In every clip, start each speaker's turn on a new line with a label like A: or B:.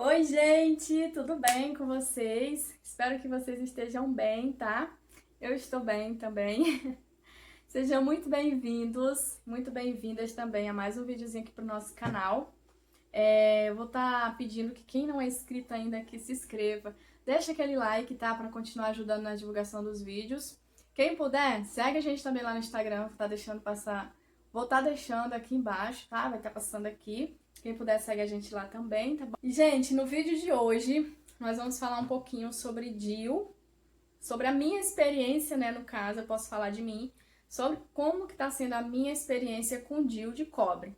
A: Oi, gente, tudo bem com vocês? Espero que vocês estejam bem, tá? Eu estou bem também. Sejam muito bem-vindos, muito bem-vindas também a mais um videozinho aqui pro nosso canal. Eu vou estar pedindo que quem não é inscrito ainda que se inscreva, deixa aquele like, tá? Pra continuar ajudando na divulgação dos vídeos. Quem puder, segue a gente também lá no Instagram, vou estar deixando aqui embaixo, tá? Vai estar passando aqui. Quem puder, segue a gente lá também, tá bom? E, gente, no vídeo de hoje, nós vamos falar um pouquinho sobre DIU, sobre a minha experiência, né, no caso, eu posso falar de mim, sobre como que tá sendo a minha experiência com DIU de cobre.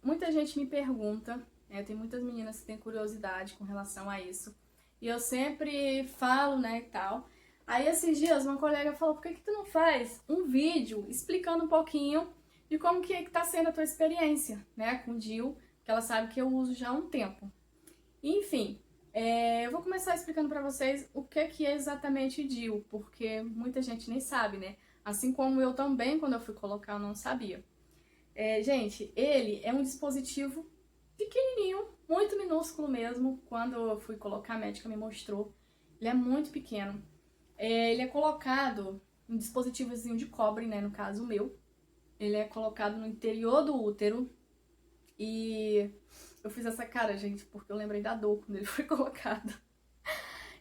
A: Muita gente me pergunta, tem muitas meninas que têm curiosidade com relação a isso, e eu sempre falo, né, e tal. Aí, esses dias, uma colega falou, por que tu não faz um vídeo explicando um pouquinho de como que tá sendo a tua experiência, né, com o DIU, que ela sabe que eu uso já há um tempo. Enfim, eu vou começar explicando pra vocês o que é exatamente DIU, porque muita gente nem sabe, né? Assim como eu também, quando eu fui colocar, eu não sabia. Gente, ele é um dispositivo pequenininho, muito minúsculo mesmo. Quando eu fui colocar, a médica me mostrou. Ele é muito pequeno. Ele é colocado um dispositivozinho de cobre, né? No caso, o meu. Ele é colocado no interior do útero. E eu fiz essa cara, gente, porque eu lembrei da dor quando ele foi colocado.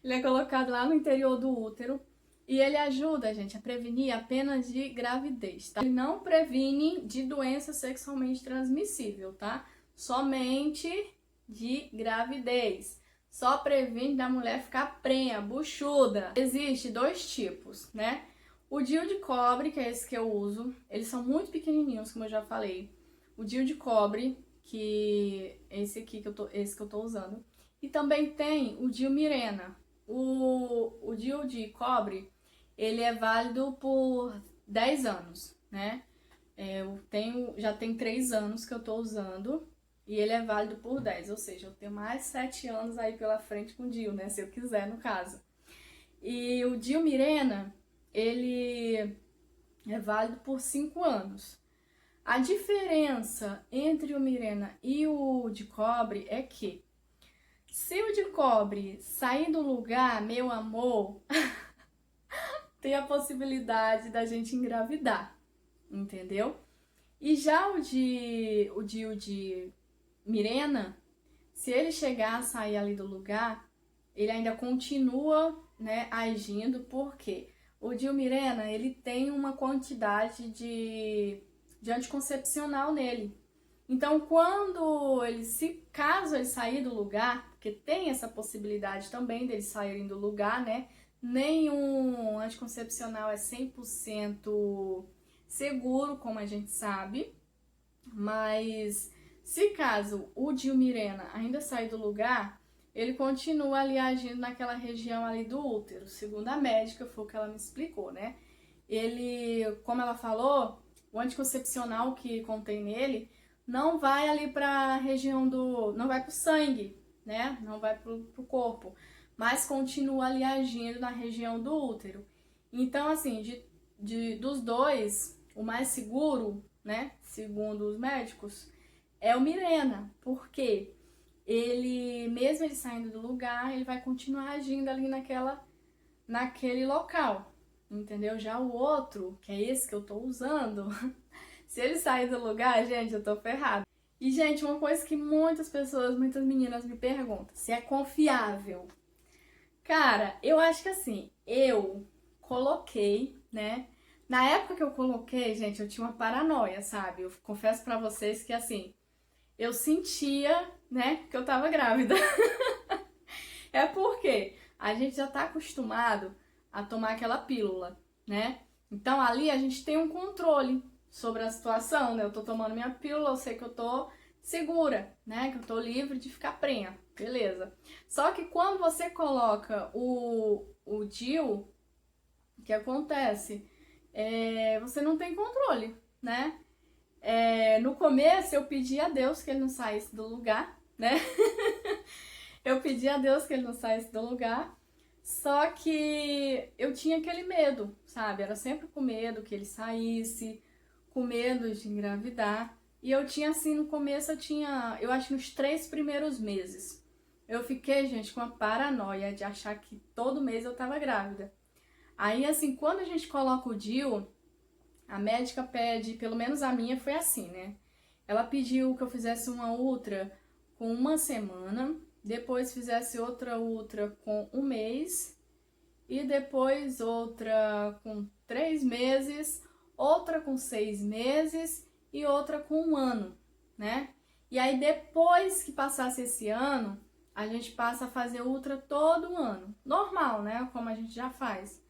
A: Ele é colocado lá no interior do útero. E ele ajuda, gente, a prevenir apenas de gravidez, tá? Ele não previne de doença sexualmente transmissível, tá? Somente de gravidez. Só previne da mulher ficar prenha, buchuda. Existe dois tipos, né? O DIU de cobre, que é esse que eu uso, eles são muito pequenininhos, como eu já falei. O DIU de cobre, que é esse aqui esse que eu tô usando. E também tem o DIU Mirena. O DIU de cobre, ele é válido por 10 anos, né? Já tem 3 anos que eu tô usando e ele é válido por 10, ou seja, eu tenho mais 7 anos aí pela frente com o DIU, né? Se eu quiser, no caso. E o DIU Mirena, ele é válido por 5 anos. A diferença entre o Mirena e o de cobre é que se o de cobre sair do lugar, meu amor, tem a possibilidade da gente engravidar, entendeu? E já o de Mirena, se ele chegar a sair ali do lugar, ele ainda continua, né, agindo, porque o DIU Mirena, ele tem uma quantidade de anticoncepcional nele. Então, caso ele sair do lugar, porque tem essa possibilidade também deles saírem do lugar, né? Nenhum anticoncepcional é 100% seguro, como a gente sabe, mas se caso o Dilmirena ainda sair do lugar, ele continua ali agindo naquela região ali do útero, segundo a médica, foi o que ela me explicou, né? Ele, como ela falou, o anticoncepcional que contém nele não vai ali para a região não vai para o sangue, né? Não vai para o corpo, mas continua ali agindo na região do útero. Então, assim, dos dois, o mais seguro, né? Segundo os médicos, é o Mirena, porque mesmo ele saindo do lugar, ele vai continuar agindo ali naquele local, entendeu? Já o outro, que é esse que eu tô usando, se ele sair do lugar, gente, eu tô ferrada. E, gente, uma coisa que muitas meninas me perguntam, se é confiável. Cara, eu acho que assim, eu coloquei, né? Na época que eu coloquei, gente, eu tinha uma paranoia, sabe? Eu confesso pra vocês que assim, eu sentia, né, que eu tava grávida. É porque a gente já tá acostumado a tomar aquela pílula, né? Então ali a gente tem um controle sobre a situação, né? Eu tô tomando minha pílula, eu sei que eu tô segura, né? Que eu tô livre de ficar prenha, beleza. Só que quando você coloca o DIU, o que acontece? Você não tem controle, né? No começo eu pedi a Deus que ele não saísse do lugar, né? Eu pedi a Deus que ele não saísse do lugar, só que eu tinha aquele medo, sabe? Era sempre com medo que ele saísse, com medo de engravidar. E eu tinha assim, no começo eu acho nos 3 primeiros meses. Eu fiquei, gente, com uma paranoia de achar que todo mês eu tava grávida. Aí, assim, quando a gente coloca o DIU, a médica pede, pelo menos a minha foi assim, né? Ela pediu que eu fizesse uma ultra com 1 semana, depois fizesse outra ultra com 1 mês, e depois outra com 3 meses, outra com 6 meses e outra com 1 ano, né? E aí depois que passasse esse ano, a gente passa a fazer ultra todo ano. Normal, né? Como a gente já faz.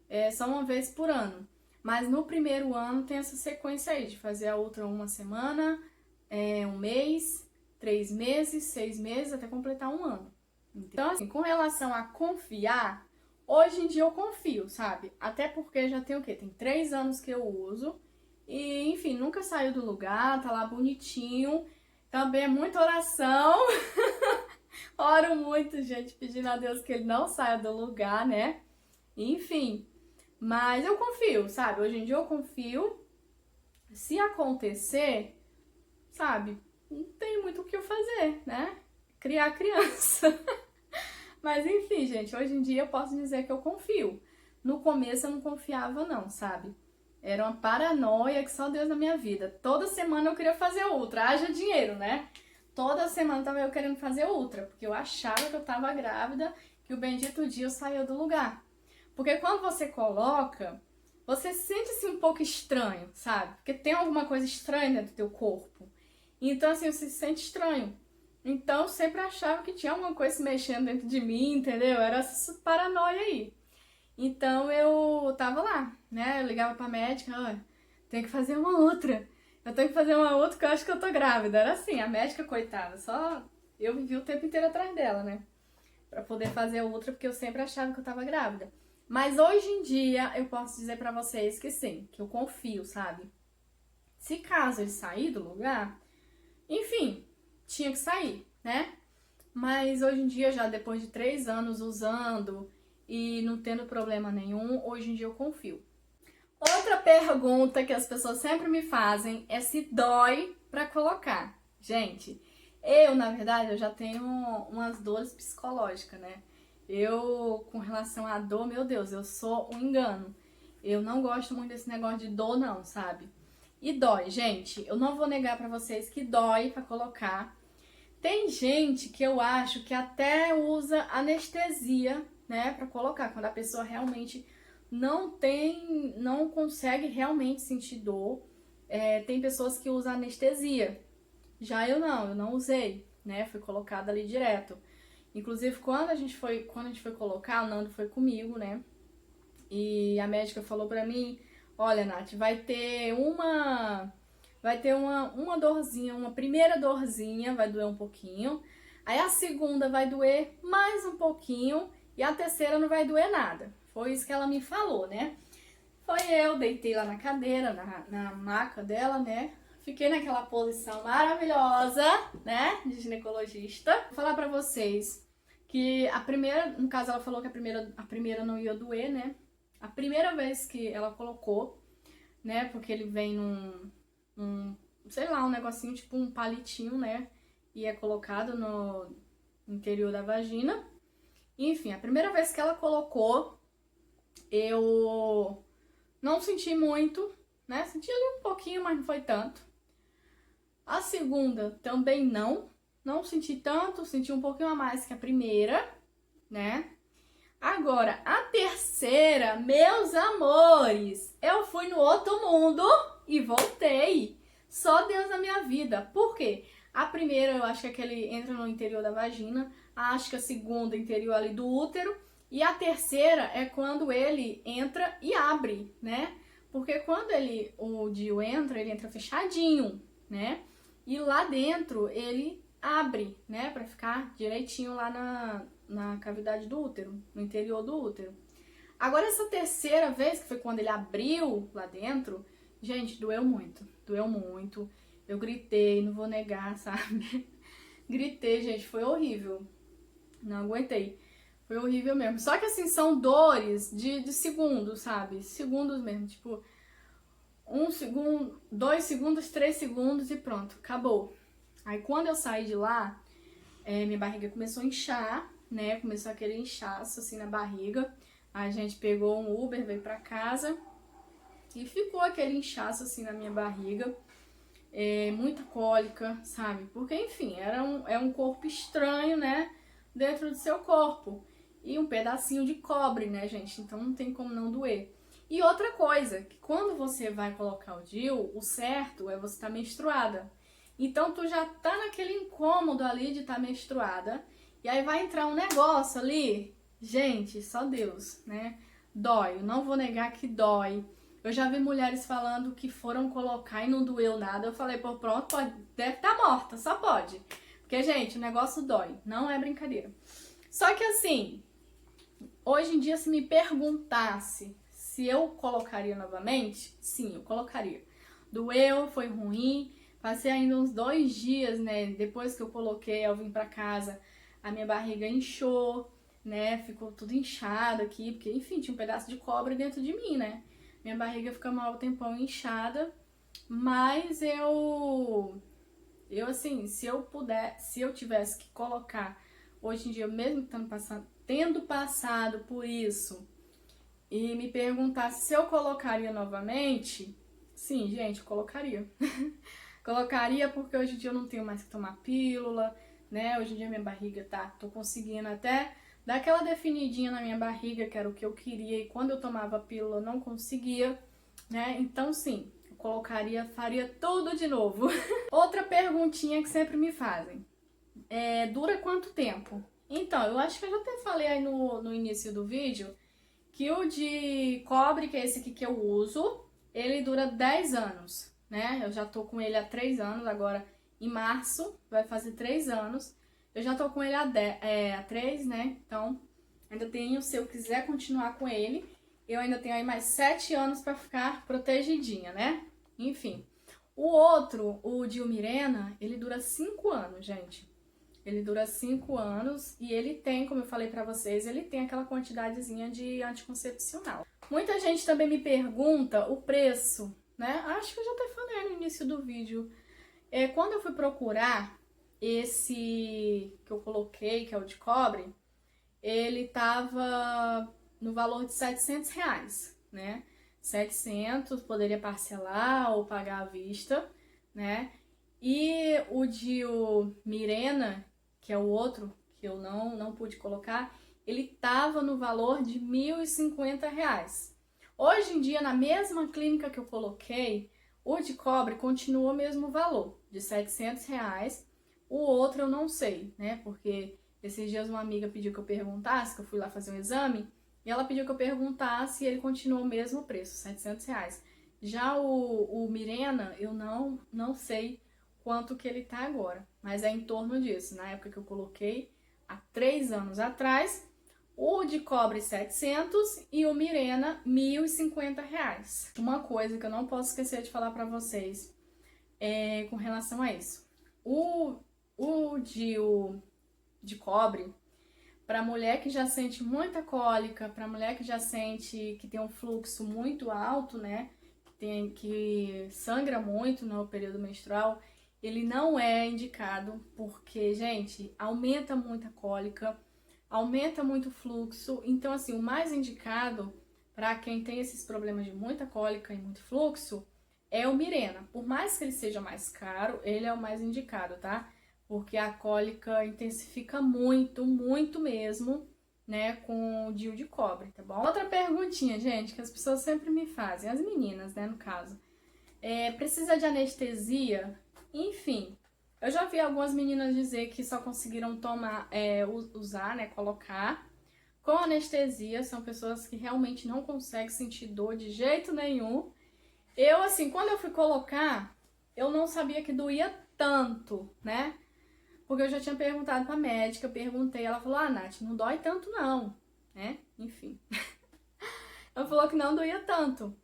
A: É só uma vez por ano. Mas no primeiro ano tem essa sequência aí de fazer a ultra 1 semana, 1 mês, 3 meses, 6 meses, até completar 1 ano. Então, assim, com relação a confiar, hoje em dia eu confio, sabe? Até porque já tem o quê? Tem 3 anos que eu uso. E, enfim, nunca saiu do lugar, tá lá bonitinho. Também é muita oração. Oro muito, gente, pedindo a Deus que ele não saia do lugar, né? Enfim, mas eu confio, sabe? Hoje em dia eu confio. Se acontecer, sabe? Não tem muito o que eu fazer, né? Criar criança. Mas enfim, gente, hoje em dia eu posso dizer que eu confio. No começo eu não confiava não, sabe? Era uma paranoia que só Deus na minha vida. Toda semana eu queria fazer ultra, haja dinheiro, né? Toda semana tava eu querendo fazer ultra, porque eu achava que eu tava grávida, que o bendito dia eu saía do lugar. Porque quando você coloca, você sente-se um pouco estranho, sabe? Porque tem alguma coisa estranha dentro do teu corpo. Então, assim, você se sente estranho. Então, eu sempre achava que tinha alguma coisa se mexendo dentro de mim, entendeu? Era essa paranoia aí. Então, eu tava lá, né? Eu ligava pra médica, olha, tem que fazer uma outra. Eu tenho que fazer uma outra que eu acho que eu tô grávida. Era assim, a médica, coitada, só eu vivi o tempo inteiro atrás dela, né? Pra poder fazer outra, porque eu sempre achava que eu tava grávida. Mas hoje em dia, eu posso dizer pra vocês que sim, que eu confio, sabe? Se caso ele sair do lugar, enfim, tinha que sair, né? Mas hoje em dia, já depois de 3 anos usando e não tendo problema nenhum, hoje em dia eu confio. Outra pergunta que as pessoas sempre me fazem é se dói pra colocar. Gente, na verdade, eu já tenho umas dores psicológicas, né? Eu, com relação à dor, meu Deus, eu sou um engano. Eu não gosto muito desse negócio de dor, não, sabe? E dói, gente. Eu não vou negar pra vocês que dói pra colocar. Tem gente que eu acho que até usa anestesia, né, pra colocar, quando a pessoa realmente não consegue realmente sentir dor. Tem pessoas que usam anestesia. Já eu não usei, né? Fui colocada ali direto. Inclusive, quando a gente foi colocar, o Nando foi comigo, né? E a médica falou pra mim, olha, Nath, vai ter uma dorzinha, uma primeira dorzinha vai doer um pouquinho, aí a segunda vai doer mais um pouquinho e a terceira não vai doer nada. Foi isso que ela me falou, né? Eu deitei lá na cadeira, na maca dela, né? Fiquei naquela posição maravilhosa, né? De ginecologista. Vou falar pra vocês que a primeira, no caso ela falou que a primeira não ia doer, né? A primeira vez que ela colocou, né? Porque ele vem sei lá, um negocinho tipo um palitinho, né? E é colocado no interior da vagina. Enfim, a primeira vez que ela colocou, eu não senti muito, né? Senti ali um pouquinho, mas não foi tanto. A segunda também não senti tanto, senti um pouquinho a mais que a primeira, né? Agora, a terceira, meus amores, eu fui no outro mundo e voltei. Só Deus na minha vida. Por quê? A primeira, eu acho que ele entra no interior da vagina, acho que a segunda, interior ali do útero, e a terceira é quando ele entra e abre, né? Porque quando o DIU entra, ele entra fechadinho, né? E lá dentro ele abre, né? Pra ficar direitinho lá na cavidade do útero, no interior do útero. Agora, essa terceira vez, que foi quando ele abriu lá dentro, gente, doeu muito. Doeu muito. Eu gritei, não vou negar, sabe? Gritei, gente, foi horrível. Não aguentei. Foi horrível mesmo. Só que assim, são dores de segundos, sabe? Segundos mesmo. Tipo, 1 segundo, 2 segundos, 3 segundos e pronto, acabou. Aí quando eu saí de lá, minha barriga começou a inchar, né? Começou aquele inchaço assim na barriga. A gente pegou um Uber, veio pra casa e ficou aquele inchaço assim na minha barriga. Muita cólica, sabe? Porque, enfim, é um corpo estranho, né? Dentro do seu corpo. E um pedacinho de cobre, né, gente? Então não tem como não doer. E outra coisa, que quando você vai colocar o DIU, o certo é você estar menstruada. Então tu já tá naquele incômodo ali de estar menstruada. E aí vai entrar um negócio ali. Gente, só Deus, né? Dói. Eu não vou negar que dói. Eu já vi mulheres falando que foram colocar e não doeu nada. Eu falei, pô, pronto, deve estar morta, só pode. Porque, gente, o negócio dói, não é brincadeira. Só que assim, hoje em dia, se me perguntasse se eu colocaria novamente, sim, eu colocaria. Doeu, foi ruim, passei ainda uns 2 dias, né? Depois que eu coloquei, eu vim pra casa, a minha barriga inchou, né? Ficou tudo inchado aqui, porque, enfim, tinha um pedaço de cobre dentro de mim, né? Minha barriga fica mal tempão inchada, mas eu assim, se eu tivesse que colocar hoje em dia, mesmo tendo passado por isso, e me perguntasse se eu colocaria novamente, sim, gente, eu colocaria. Colocaria porque hoje em dia eu não tenho mais que tomar pílula, né? Hoje em dia minha barriga tô conseguindo até dar aquela definidinha na minha barriga, que era o que eu queria, e quando eu tomava pílula eu não conseguia, né? Então sim, eu colocaria, faria tudo de novo. Outra perguntinha que sempre me fazem, dura quanto tempo? Então, eu acho que eu já até falei aí no início do vídeo, que o de cobre, que é esse aqui que eu uso, ele dura 10 anos, né? Eu já tô com ele há 3 anos, agora em março vai fazer 3 anos. Eu já tô com ele há 3, né? Então, ainda tenho, se eu quiser continuar com ele, eu ainda tenho aí mais 7 anos pra ficar protegidinha, né? Enfim. O outro, o de Mirena, ele dura 5 anos, gente. Ele dura 5 anos e ele tem, como eu falei pra vocês, ele tem aquela quantidadezinha de anticoncepcional. Muita gente também me pergunta o preço, né? Acho que eu já até falei no início do vídeo. Quando eu fui procurar esse que eu coloquei, que é o de cobre, ele tava no valor de R$ 700, né? 700, poderia parcelar ou pagar à vista, né? E o de Mirena, que é o outro que eu não pude colocar, ele tava no valor de R$ 1.050. Hoje em dia, na mesma clínica que eu coloquei, o de cobre continua o mesmo valor, de R$ 700. O outro eu não sei, né? Porque esses dias uma amiga pediu que eu perguntasse, que eu fui lá fazer um exame, e ela pediu que eu perguntasse e ele continua o mesmo preço, R$ 700. Já o Mirena, eu não sei quanto que ele tá agora, mas é em torno disso. Na época que eu coloquei, há 3 anos atrás, o de cobre 700 e o Mirena R$ 1.050. Uma coisa que eu não posso esquecer de falar pra vocês com relação a isso. O de cobre, para mulher que já sente muita cólica, para mulher que já sente que tem um fluxo muito alto, né, que sangra muito no período menstrual, ele não é indicado porque, gente, aumenta muito a cólica, aumenta muito o fluxo. Então, assim, o mais indicado para quem tem esses problemas de muita cólica e muito fluxo é o Mirena. Por mais que ele seja mais caro, ele é o mais indicado, tá? Porque a cólica intensifica muito, muito mesmo, né, com o DIU de cobre, tá bom? Outra perguntinha, gente, que as pessoas sempre me fazem, as meninas, né, no caso. Precisa de anestesia? Enfim, eu já vi algumas meninas dizer que só conseguiram usar, né, colocar com anestesia. São pessoas que realmente não conseguem sentir dor de jeito nenhum. Eu, assim, quando eu fui colocar, eu não sabia que doía tanto, né? Porque eu já tinha perguntado pra médica, perguntei, ela falou, Nath, não dói tanto não, né? Enfim. Ela falou que não doía tanto.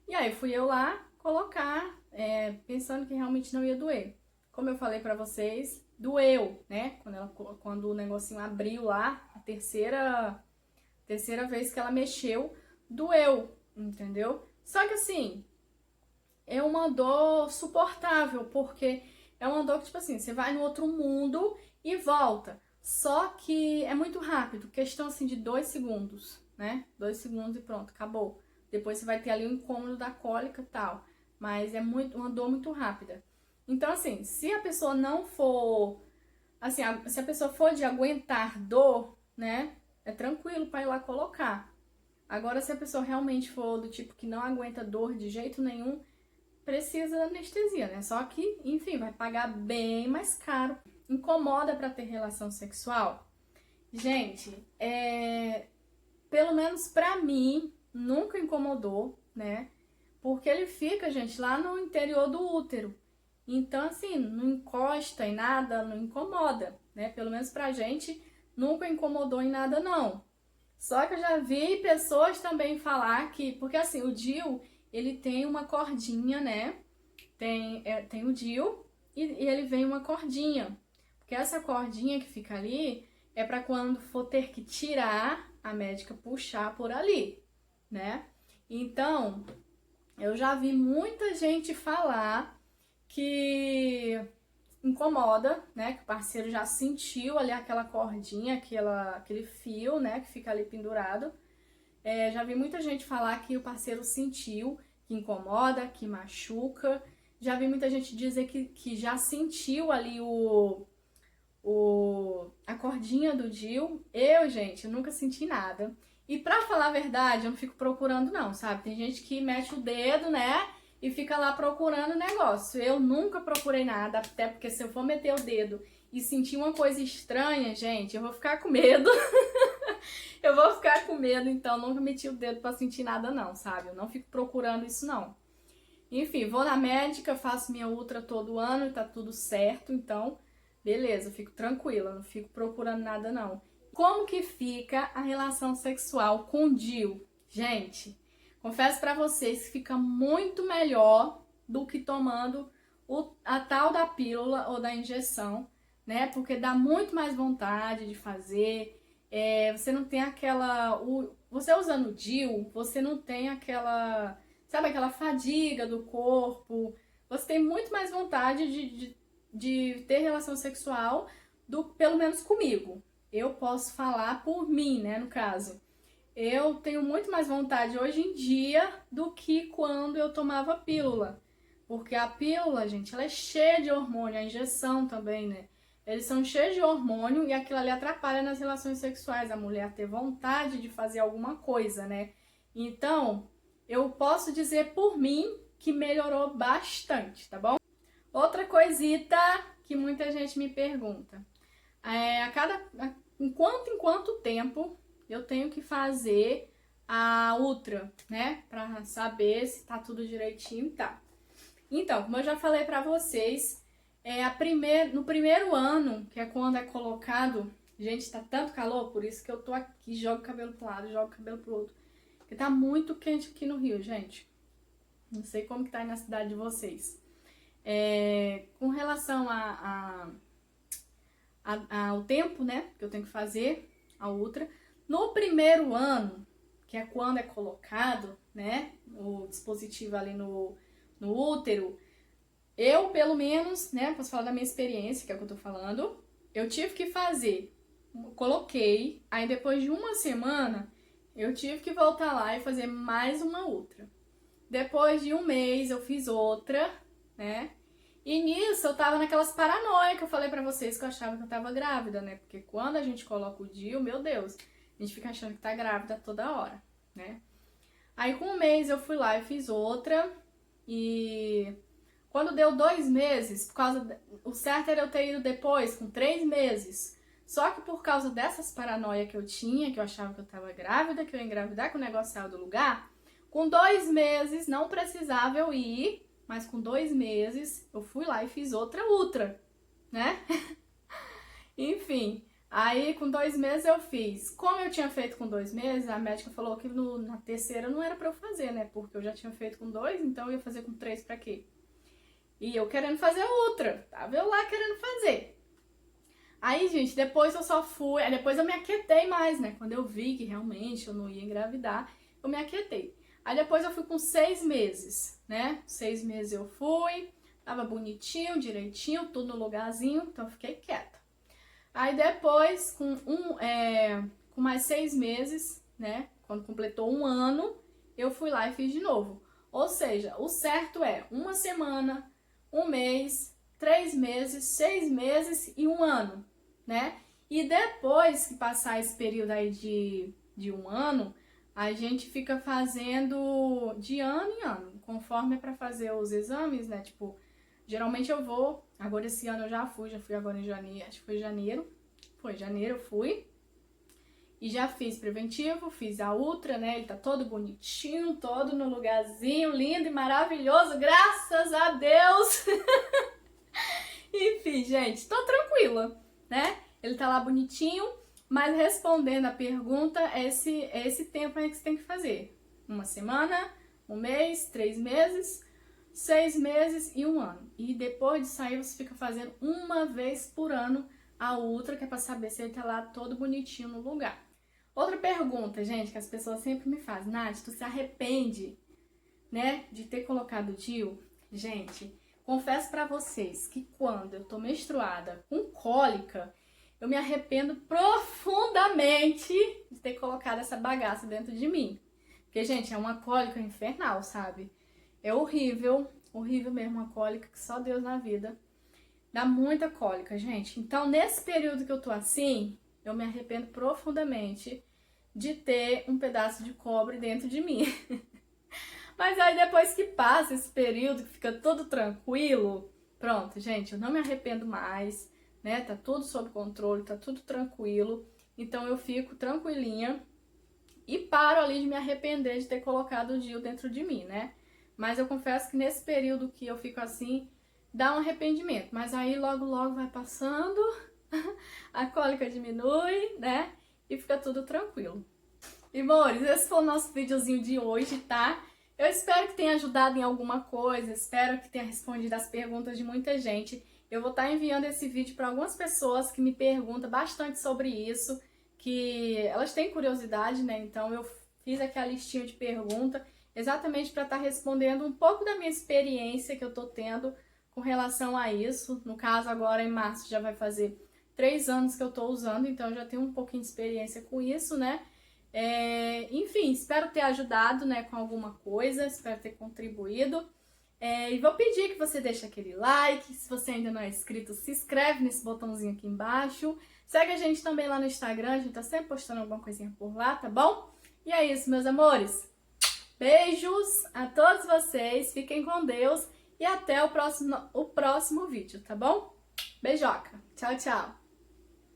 A: E aí fui eu lá colocar, pensando que realmente não ia doer. Como eu falei pra vocês, doeu, né? Quando o negocinho abriu lá, a terceira vez que ela mexeu, doeu, entendeu? Só que assim, é uma dor suportável, porque é uma dor que, tipo assim, você vai no outro mundo e volta. Só que é muito rápido, questão assim de 2 segundos, né? 2 segundos e pronto, acabou. Depois você vai ter ali o incômodo da cólica e tal. Mas é uma dor muito rápida. Então, assim, se a pessoa não for, assim, se a pessoa for de aguentar dor, né? É tranquilo para ir lá colocar. Agora, se a pessoa realmente for do tipo que não aguenta dor de jeito nenhum, precisa de anestesia, né? Só que, enfim, vai pagar bem mais caro. Incomoda para ter relação sexual? Gente, pelo menos pra mim, nunca incomodou, né? Porque ele fica, gente, lá no interior do útero. Então, assim, não encosta em nada, não incomoda, né? Pelo menos pra gente, nunca incomodou em nada, não. Só que eu já vi pessoas também falar que... Porque, assim, o DIU, ele tem uma cordinha, né? Tem o DIU e ele vem uma cordinha. Porque essa cordinha que fica ali é pra quando for ter que tirar, a médica puxar por ali, né? Então, eu já vi muita gente falar que incomoda, né? Que o parceiro já sentiu ali aquela cordinha, aquele fio, né? Que fica ali pendurado. Já vi muita gente falar que o parceiro sentiu, que incomoda, que machuca. Já vi muita gente dizer que já sentiu ali a cordinha do DIU. Gente, eu nunca senti nada. E pra falar a verdade, eu não fico procurando não, sabe? Tem gente que mete o dedo, né? E fica lá procurando o negócio. Eu nunca procurei nada, até porque se eu for meter o dedo e sentir uma coisa estranha, gente, eu vou ficar com medo. Eu vou ficar com medo, então nunca meti o dedo pra sentir nada não, sabe? Eu não fico procurando isso não. Enfim, vou na médica, faço minha ultra todo ano e tá tudo certo, então beleza, fico tranquila, não fico procurando nada não. Como que fica a relação sexual com o DIU? Gente, confesso pra vocês que fica muito melhor do que tomando a tal da pílula ou da injeção, né? Porque dá muito mais vontade de fazer. Você não tem aquela... Você usando o DIU, você não tem aquela... Sabe, aquela fadiga do corpo. Você tem muito mais vontade de ter relação sexual, pelo menos comigo. Eu posso falar por mim, né, no caso. Eu tenho muito mais vontade hoje em dia do que quando eu tomava pílula. Porque a pílula, gente, ela é cheia de hormônio, a injeção também, né? Eles são cheios de hormônio e aquilo ali atrapalha nas relações sexuais, a mulher ter vontade de fazer alguma coisa, né? Então, eu posso dizer por mim que melhorou bastante, tá bom? Outra coisita que muita gente me pergunta. Em quanto tempo eu tenho que fazer a ultra, né? Pra saber se tá tudo direitinho e tal. Então, como eu já falei pra vocês, no primeiro ano, que é quando é colocado... Gente, tá tanto calor, por isso que eu tô aqui, jogo o cabelo pro lado, jogo o cabelo pro outro. Porque tá muito quente aqui no Rio, gente. Não sei como que tá aí na cidade de vocês. Com relação ao tempo, né, que eu tenho que fazer a ultra, no primeiro ano, que é quando é colocado, né, o dispositivo ali no útero, eu, pelo menos, né, posso falar da minha experiência, que é o que eu tô falando, eu tive que fazer, coloquei, aí depois de uma semana, eu tive que voltar lá e fazer mais uma ultra. Depois de um mês, eu fiz outra, né, e nisso eu tava naquelas paranoias que eu falei pra vocês que eu achava que eu tava grávida, né, porque quando a gente coloca o DIU, meu Deus, a gente fica achando que tá grávida toda hora, né. Aí com um mês eu fui lá e fiz outra, e quando deu 2 meses, o certo era eu ter ido depois, com 3 meses. Só que por causa dessas paranoias que eu tinha, que eu achava que eu tava grávida, que eu ia engravidar, que o negócio saiu do lugar, com 2 meses não precisava eu ir, mas com 2 meses eu fui lá e fiz outra ultra, né? Enfim, aí com 2 meses eu fiz. Como eu tinha feito com 2 meses, a médica falou que na terceira não era pra eu fazer, né? Porque eu já tinha feito com 2, então eu ia fazer com 3 pra quê? E eu querendo fazer outra, tava eu lá querendo fazer. Aí, gente, depois eu só fui... Aí depois eu me aquietei mais, né? Quando eu vi que realmente eu não ia engravidar, eu me aquietei. Aí depois eu fui com 6 meses, né? 6 meses eu fui, tava bonitinho, direitinho, tudo no lugarzinho, então eu fiquei quieta. Aí depois, com mais 6 meses, né? Quando completou 1 ano, eu fui lá e fiz de novo. Ou seja, o certo é 1 semana, 1 mês, 3 meses, 6 meses e 1 ano, né? E depois que passar esse período aí de 1 ano, a gente fica fazendo de ano em ano, conforme é para fazer os exames, né? Tipo, geralmente eu vou, agora esse ano eu já fui agora em janeiro, acho que foi janeiro. Foi janeiro eu fui. E já fiz preventivo, fiz a ultra, né? Ele tá todo bonitinho, todo no lugarzinho, lindo e maravilhoso, graças a Deus! Enfim, gente, tô tranquila, né? Ele tá lá bonitinho, mas respondendo a pergunta, é esse tempo aí que você tem que fazer. 1 semana, 1 mês, 3 meses, 6 meses e 1 ano. E depois disso aí você fica fazendo 1 vez por ano a ultra, que é pra saber se ele tá lá todo bonitinho no lugar. Outra pergunta, gente, que as pessoas sempre me fazem: Nath, tu se arrepende, né, de ter colocado o DIU? Gente, confesso pra vocês que quando eu tô menstruada com cólica, eu me arrependo profundamente de ter colocado essa bagaça dentro de mim. Porque, gente, é uma cólica infernal, sabe? É horrível, horrível mesmo, uma cólica que só Deus na vida. Dá muita cólica, gente. Então, nesse período que eu tô assim, eu me arrependo profundamente de ter um pedaço de cobre dentro de mim. Mas aí depois que passa esse período, que fica tudo tranquilo, pronto, gente, eu não me arrependo mais, né? Tá tudo sob controle, tá tudo tranquilo. Então eu fico tranquilinha e paro ali de me arrepender de ter colocado o DIU dentro de mim, né? Mas eu confesso que nesse período que eu fico assim, dá um arrependimento. Mas aí logo, logo vai passando, a cólica diminui, né? E fica tudo tranquilo. E, amores, esse foi o nosso videozinho de hoje, tá? Eu espero que tenha ajudado em alguma coisa, espero que tenha respondido as perguntas de muita gente. Eu vou estar enviando esse vídeo para algumas pessoas que me perguntam bastante sobre isso, que elas têm curiosidade, né? Então eu fiz aqui a listinha de perguntas exatamente para estar respondendo um pouco da minha experiência que eu tô tendo com relação a isso. No caso, agora em março já vai fazer 3 anos que eu tô usando, então eu já tenho um pouquinho de experiência com isso, né? Enfim, espero ter ajudado, né, com alguma coisa, espero ter contribuído. E vou pedir que você deixe aquele like, se você ainda não é inscrito, se inscreve nesse botãozinho aqui embaixo. Segue a gente também lá no Instagram, a gente tá sempre postando alguma coisinha por lá, tá bom? E é isso, meus amores. Beijos a todos vocês, fiquem com Deus e até o próximo vídeo, tá bom? Beijoca, tchau, tchau!